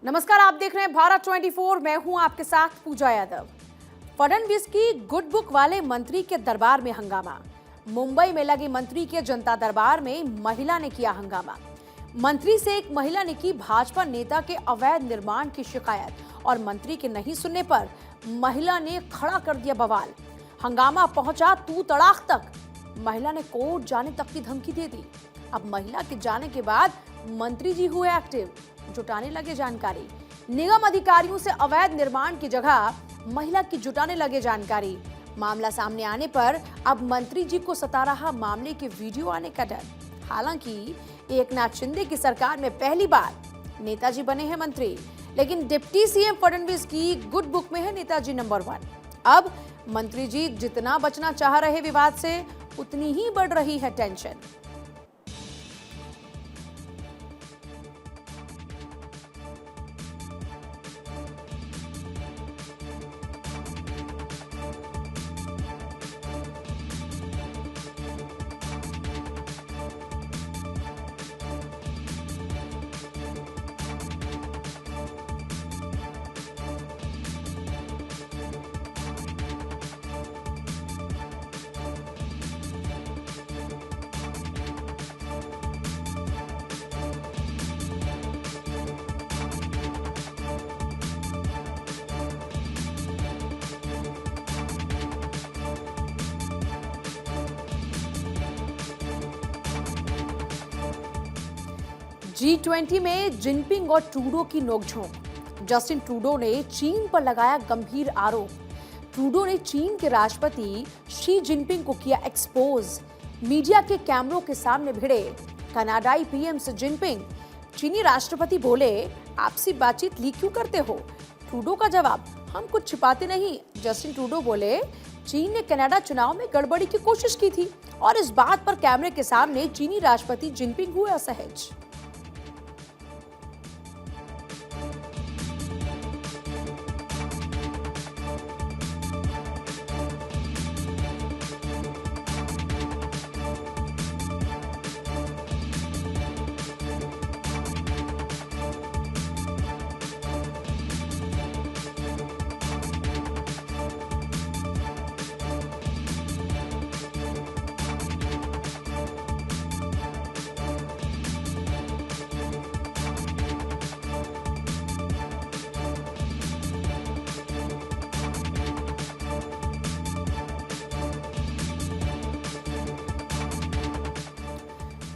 नमस्कार, आप देख रहे हैं भारत 24। मैं हूं आपके साथ पूजा यादव। फडणवीस की गुड बुक वाले मंत्री के दरबार में हंगामा। मुंबई में लगी मंत्री के जनता दरबार में महिला ने किया हंगामा। मंत्री से एक महिला ने की भाजपा नेता के अवैध निर्माण की शिकायत और मंत्री के नहीं सुनने पर महिला ने खड़ा कर दिया बवाल। हंगामा पहुंचा तू तड़ाक तक। महिला ने कोर्ट जाने तक की धमकी दे दी। अब महिला के जाने के बाद मंत्री जी हुए एक्टिव, जुटाने लगे जानकारी। निगम अधिकारियों से अवैध निर्माण की जगह महिला की जुटाने लगे जानकारी। मामला सामने आने पर अब मंत्री जी को सता रहा मामले के वीडियो आने का डर। हालांकि एकनाथ शिंदे की सरकार में पहली बार नेताजी बने हैं मंत्री, लेकिन डिप्टी सीएम फडणवीस की गुड बुक में है नेताजी नंबर 1। अब मंत्री जी जितना बचना चाह रहे विवाद से, उतनी ही बढ़ रही है टेंशन। G20 में जिनपिंग और ट्रूडो की नोकझोंक। जस्टिन ट्रूडो ने चीन पर लगाया गंभीर आरोप। ट्रूडो ने चीन के राष्ट्रपति शी जिनपिंग को किया एक्सपोज। मीडिया के कैमरों के सामने भिड़े कनाडाई पीएम शी जिनपिंग। चीनी राष्ट्रपति बोले, आपसी बातचीत लीक क्यों करते हो? ट्रूडो का जवाब, हम कुछ छिपाते नहीं। जस्टिन ट्रूडो बोले, चीन ने कनाडा चुनाव में गड़बड़ी की कोशिश की थी और इस बात पर कैमरे के सामने चीनी राष्ट्रपति जिनपिंग हुए असहज।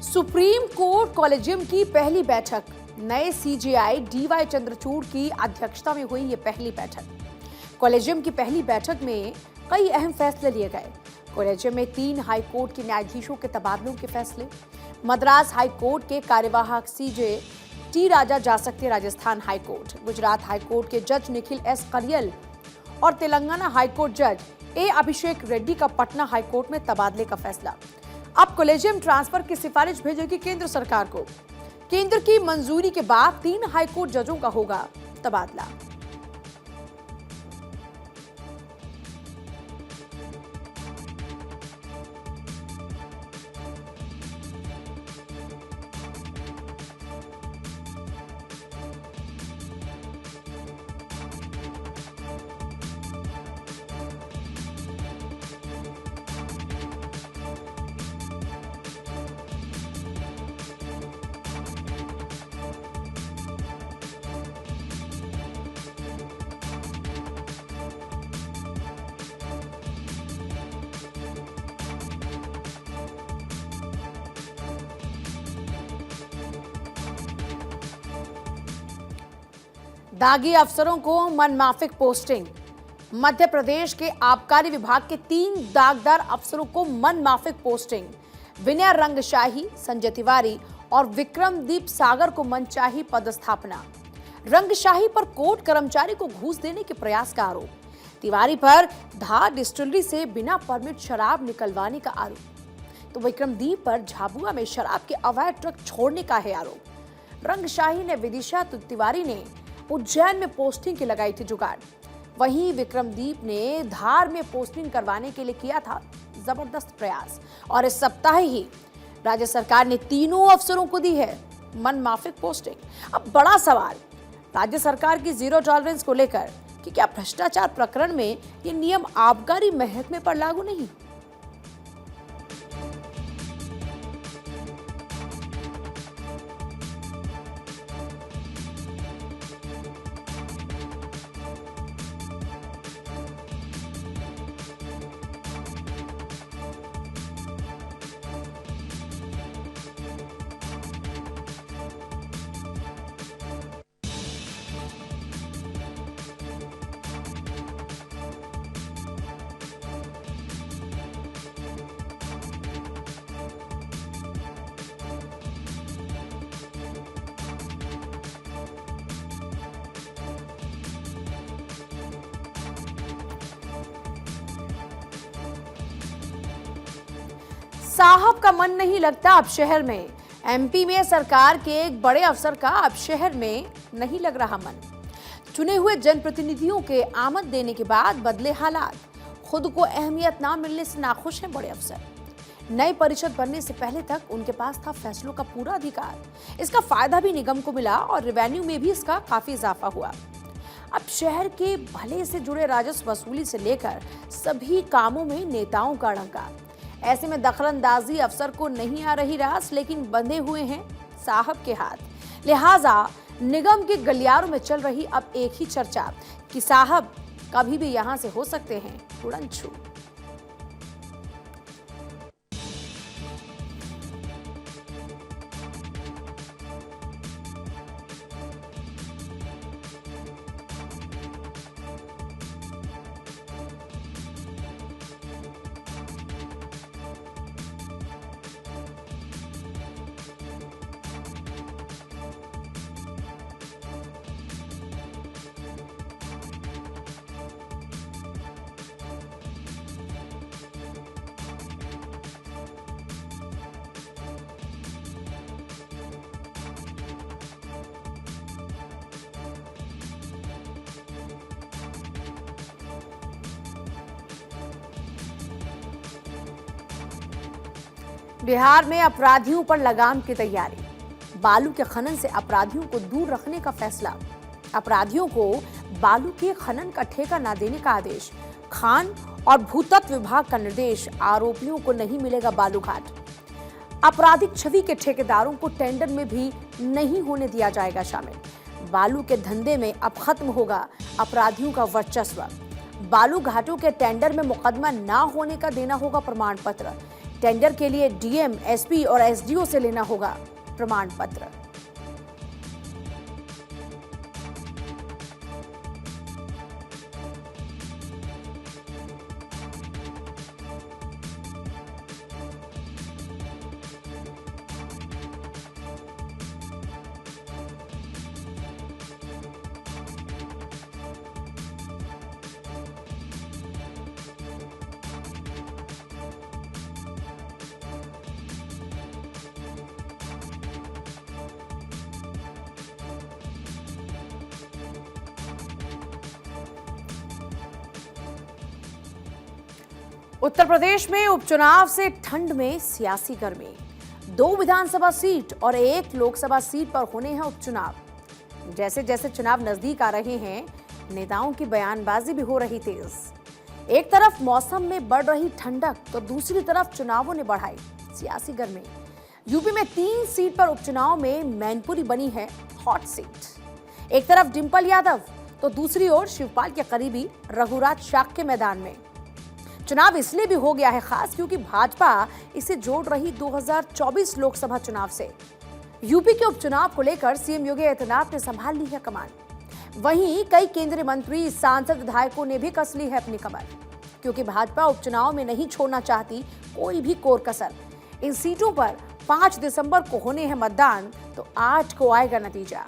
सुप्रीम कोर्ट कॉलेजियम की पहली बैठक। नए सीजेआई डीवाई चंद्रचूड़ की अध्यक्षता में हुई ये पहली बैठक। कॉलेजियम की पहली बैठक में कई अहम फैसले लिए गए। कॉलेजियम में 3 हाई कोर्ट के न्यायाधीशों के तबादलों के फैसले। मद्रास हाई कोर्ट के कार्यवाहक सीजे टी राजा जा सकते Rajasthan high court. Gujarat high court के जज निखिल एस करियल और तेलंगाना हाई कोर्ट जज ए अभिषेक रेड्डी का पटना हाई कोर्ट में तबादले का फैसला। अब कॉलेजियम ट्रांसफर की सिफारिश भेजेगी केंद्र सरकार को। केंद्र की मंजूरी के बाद 3 हाईकोर्ट जजों का होगा तबादला। दागी अफसरों को मनमाफिक पोस्टिंग। मध्य प्रदेश के आबकारी विभाग के 3 दागदार अफसरों को मनमाफिक पोस्टिंग। विनय रंगशाही, संजय तिवारी और विक्रमदीप सागर को मनचाही पदस्थापना। रंगशाही पर कोर्ट कर्मचारी को घूस देने के प्रयास का आरोप। तिवारी पर धार डिस्टिलरी से बिना परमिट शराब निकलवाने का आरोप। तो विक्रमदीप पर झाबुआ में शराब के अवैध ट्रक छोड़ने का है आरोप। रंगशाही ने विदिशा तो तिवारी ने उज्जैन में पोस्टिंग की लगाई थी जुगाड़। वहीं विक्रमदीप ने धार में पोस्टिंग करवाने के लिए किया था जबरदस्त प्रयास और इस सप्ताह ही राज्य सरकार ने तीनों अफसरों को दी है मनमाफिक पोस्टिंग। अब बड़ा सवाल, राज्य सरकार की जीरो टॉलरेंस को लेकर कि क्या भ्रष्टाचार प्रकरण में ये नियम आबकारी महकमे पर लागू नहीं? साहब का मन नहीं लगता अब शहर में। एमपी में सरकार के एक बड़े अफसर का अब शहर में नहीं लग रहा मन। चुने हुए जनप्रतिनिधियों के आमद देने के बाद बदले हालात। खुद को अहमियत ना मिलने से नाखुश हैं बड़े अफसर। नई परिषद बनने से पहले तक उनके पास था फैसलों का पूरा अधिकार। इसका फायदा भी निगम को मिला और रेवेन्यू में भी इसका काफी इजाफा हुआ। अब शहर के भले से जुड़े राजस्व वसूली से लेकर सभी कामों में नेताओं का अड़ंगा। ऐसे में दखलंदाजी अफसर को नहीं आ रही रास, लेकिन बंधे हुए हैं साहब के हाथ। लिहाजा निगम के गलियारों में चल रही अब एक ही चर्चा कि साहब कभी भी यहां से हो सकते हैं उड़नछू। बिहार में अपराधियों पर लगाम की तैयारी। बालू के खनन से अपराधियों को दूर रखने का फैसला। अपराधियों को बालू के खनन का ठेका न देने का आदेश। खान और भूतत्व विभाग का निर्देश, आरोपियों को नहीं मिलेगा बालू घाट। आपराधिक छवि के ठेकेदारों को टेंडर में भी नहीं होने दिया जाएगा शामिल। बालू के धंधे में अब खत्म होगा अपराधियों का वर्चस्व। बालू घाटों के टेंडर में मुकदमा ना होने का देना होगा प्रमाण पत्र। टेंडर के लिए डीएम, एसपी और एसडीओ से लेना होगा प्रमाण पत्र। उत्तर प्रदेश में उपचुनाव से ठंड में सियासी गर्मी। 2 विधानसभा सीट और 1 लोकसभा सीट पर होने हैं उपचुनाव। जैसे जैसे चुनाव नजदीक आ रहे हैं, नेताओं की बयानबाजी भी हो रही तेज। एक तरफ मौसम में बढ़ रही ठंडक, तो दूसरी तरफ चुनावों ने बढ़ाई सियासी गर्मी। यूपी में 3 सीट पर उपचुनाव में मैनपुरी बनी है हॉट सीट। एक तरफ डिंपल यादव, तो दूसरी ओर शिवपाल के करीबी रघुराज शाक्य के मैदान में। चुनाव इसलिए भी हो गया है खास क्योंकि भाजपा इसे जोड़ रही 2024 लोकसभा चुनाव से। यूपी के उपचुनाव को लेकर सीएम योगी आदित्यनाथ ने संभाल ली है कमान। वहीं कई केंद्रीय मंत्री, सांसद, विधायकों ने भी कस ली है अपनी कमर, क्योंकि भाजपा उपचुनाव में नहीं छोड़ना चाहती कोई भी कोर कसर। इन सीटों पर 5 दिसंबर को होने हैं मतदान, तो 8 को आएगा नतीजा।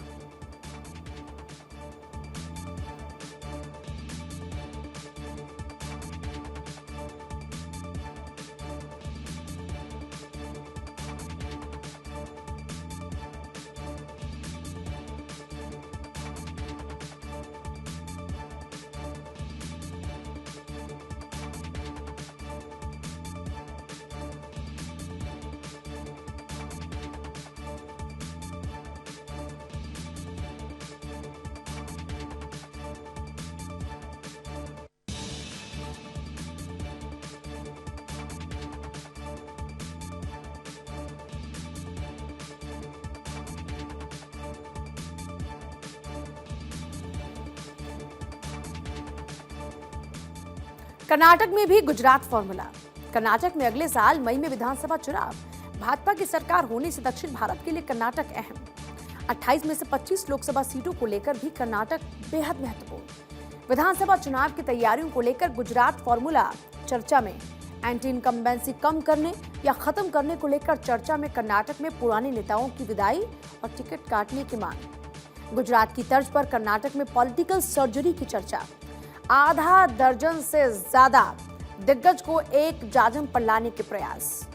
कर्नाटक में भी गुजरात फॉर्मूला। कर्नाटक में अगले साल मई में विधानसभा चुनाव। भाजपा की सरकार होने से दक्षिण भारत के लिए कर्नाटक अहम। 28 में से 25 लोकसभा सीटों को लेकर भी कर्नाटक बेहद महत्वपूर्ण। विधानसभा चुनाव की तैयारियों को लेकर गुजरात फॉर्मूला चर्चा में। एंटी इनकम्बेंसी कम करने या खत्म करने को लेकर चर्चा में कर्नाटक में पुराने नेताओं की विदाई और टिकट काटने की मांग। गुजरात की तर्ज पर कर्नाटक में पॉलिटिकल सर्जरी की चर्चा। आधा दर्जन से ज्यादा दिग्गज को एक जाजम पर लाने के प्रयास।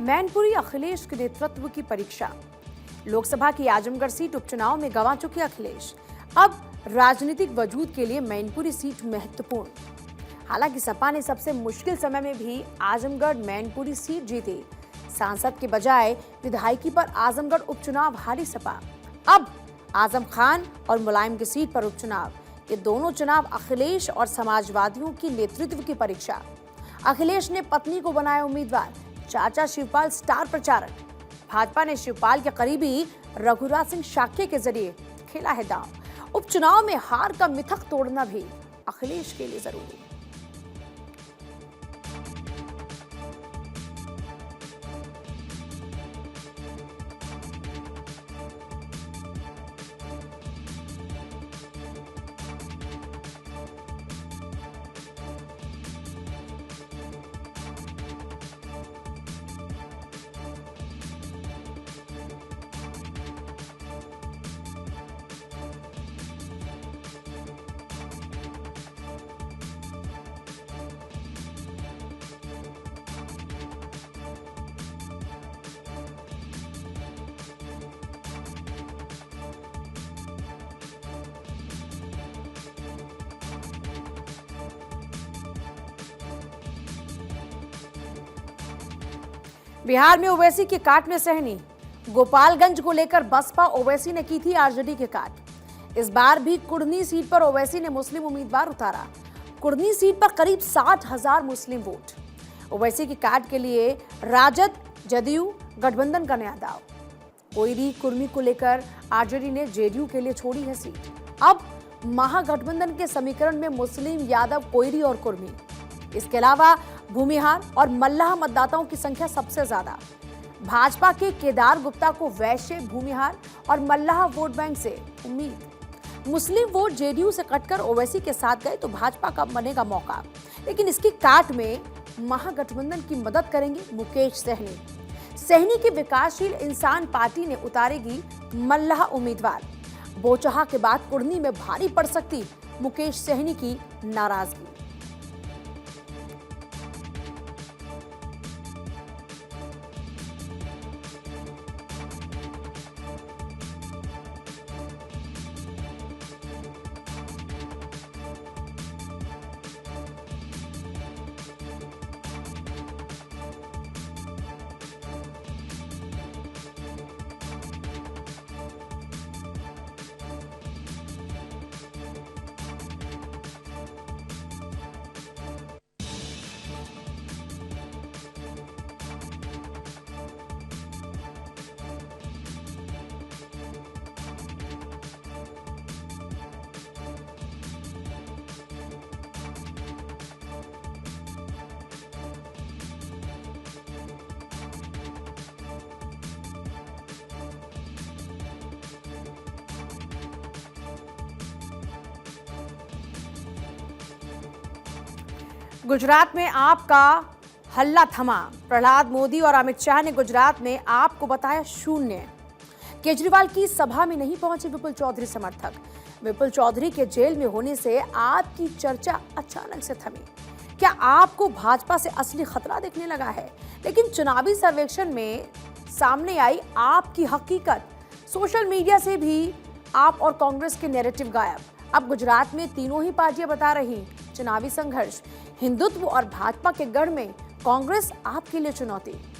मैनपुरी अखिलेश के नेतृत्व की परीक्षा। लोकसभा की आजमगढ़ सीट उपचुनाव में गंवा चुके अखिलेश। अब राजनीतिक वजूद के लिए मैनपुरी सीट महत्वपूर्ण। हालांकि सपा ने सबसे मुश्किल समय में भी आजमगढ़ मैनपुरी सीट जीती। सांसद के बजाय विधायकी पर आजमगढ़ उपचुनाव हारी सपा। अब आजम खान और मुलायम की सीट पर उपचुनाव। ये दोनों चुनाव अखिलेश और समाजवादियों की नेतृत्व की परीक्षा। अखिलेश ने पत्नी को बनाया उम्मीदवार। चाचा शिवपाल स्टार प्रचारक। भाजपा ने शिवपाल के करीबी रघुराज सिंह शाक्य के जरिए खेला है दांव। उपचुनाव में हार का मिथक तोड़ना भी अखिलेश के लिए जरूरी। बिहार में ओवैसी की काट में सहनी। गोपालगंज को लेकर बसपा ओवैसी ने की थी आरजेडी के काट। इस बार भी कुढ़नी सीट पर ओवैसी ने मुस्लिम उम्मीदवार उतारा। कुढ़नी सीट पर करीब 60,000 मुस्लिम वोट। ओवैसी की काट के लिए राजद जदयू गठबंधन का नया दाव। कोयरी कुर्मी को लेकर आरजेडी ने जेडीयू के लिए छोड़ी है सीट। अब महागठबंधन के समीकरण में मुस्लिम यादव कोयरी और कुर्मी, इसके अलावा भूमिहार और मल्लाह मतदाताओं की संख्या सबसे ज्यादा। भाजपा के केदार गुप्ता को वैश्य, भूमिहार और मल्लाह वोट बैंक से उम्मीद। मुस्लिम वोट जेडीयू से कटकर ओवैसी के साथ गए तो भाजपा का बनेगा मौका। लेकिन इसकी काट में महागठबंधन की मदद करेंगे मुकेश सहनी। सहनी की विकासशील इंसान पार्टी ने उतारेगी मल्लाह उम्मीदवार। बोचहा के बाद कुढ़नी में भारी पड़ सकती मुकेश सहनी की नाराजगी। गुजरात में आप का हल्ला थमा। प्रहलाद मोदी और अमित शाह ने गुजरात में आप को बताया शून्य। केजरीवाल की सभा में नहीं पहुंचे विपुल चौधरी समर्थक। विपुल चौधरी के जेल में होने से आप की चर्चा अचानक से थमी। क्या आपको भाजपा से असली खतरा दिखने लगा है? लेकिन चुनावी सर्वेक्षण में सामने आई आपकी हकीकत। सोशल मीडिया से भी आप और कांग्रेस के नैरेटिव गायब। अब गुजरात में तीनों ही पार्टियां बता रही चुनावी संघर्ष, हिंदुत्व और भाजपा के गढ़ में कांग्रेस आपके लिए चुनौती।